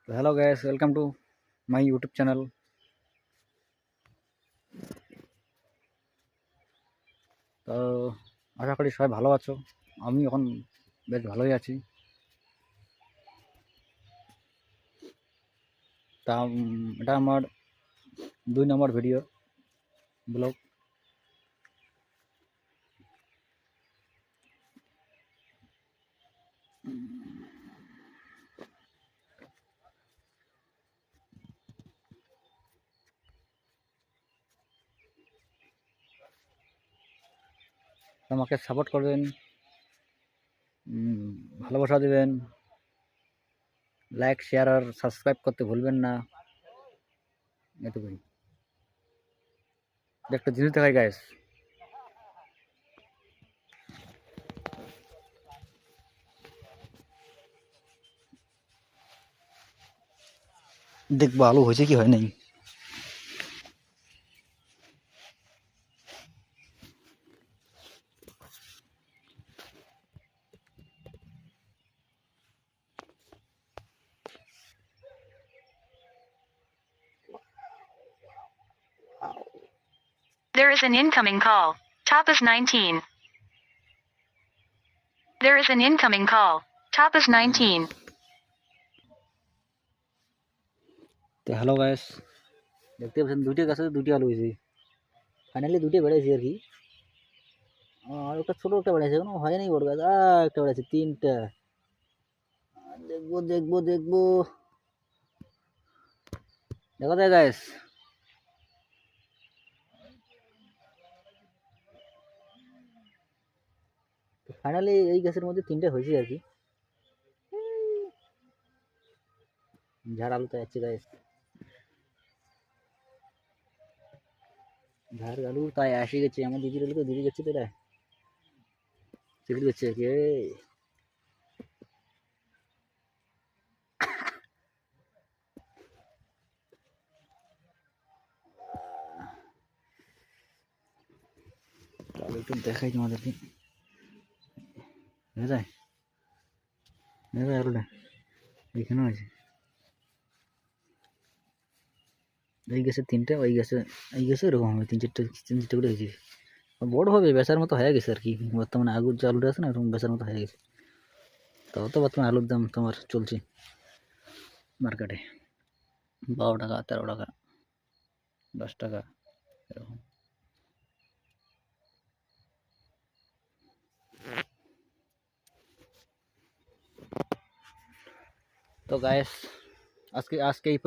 তো hello guys, welcome to my YouTube channel. তো আশা করি সবাই ভালো আছো। আমি এখন বেশ ভালোই আছি। তা এটা আমার 2 নম্বর ভিডিও ব্লগ। আমাকে সাপোর্ট করবেন, ভালোবাসা দেবেন, লাইক শেয়ার আর সাবস্ক্রাইব করতে ভুলবেন না। এটুকুই। একটা জিনিস দেখাই গাইস, দেখবো আলু হয়েছে কি হয় নাই। There is an incoming call. Top is 19. There is an incoming call. Top is 19. তো হ্যালো গাইস, দেখতে পাচ্ছেন দুইটা গাছে দুইটা আলু হয়েছে। ফাইনালি দুইটা বেড়েছে আর কি। আর একটা ছোটো একটা বেড়েছে, এখনো হয় নাই বড় গাছ। একটা বেড়েছে, 3টা। দেখবো দেখবো দেখবো, দেখা যায় গাইস। ফাইনালি এই গাছের মধ্যে 3টা হয়েছে আর কি। ঝাড় আলু তো যাচ্ছে গাইস, ঝাড় আলু তাই আসে গেছে। আমার দিদির আলু তো দিদি যাচ্ছে, তো এরা চিড়ি যাচ্ছে আর কি। তাহলে একটু দেখাই তোমাদেরকে। দেখা যায়, দেখা যায় আলুটা এখানেও আছে। এই গাছে 3টা, ওই গাছে এই গাছে এরকম হবে 3-4টা করে হয়েছে। বড় হবে, বেচার মতো হয়ে গেছে আর কি। বর্তমানে আগুর যে আলুটা আছে না, এরকম বেচার মতো হয়ে গেছে। তাও তো বর্তমানে আলুর দাম তোমার চলছে মার্কেটে 12 টাকা, 13 টাকা, 10 টাকা এরকম। তো গাইস, আজকে এই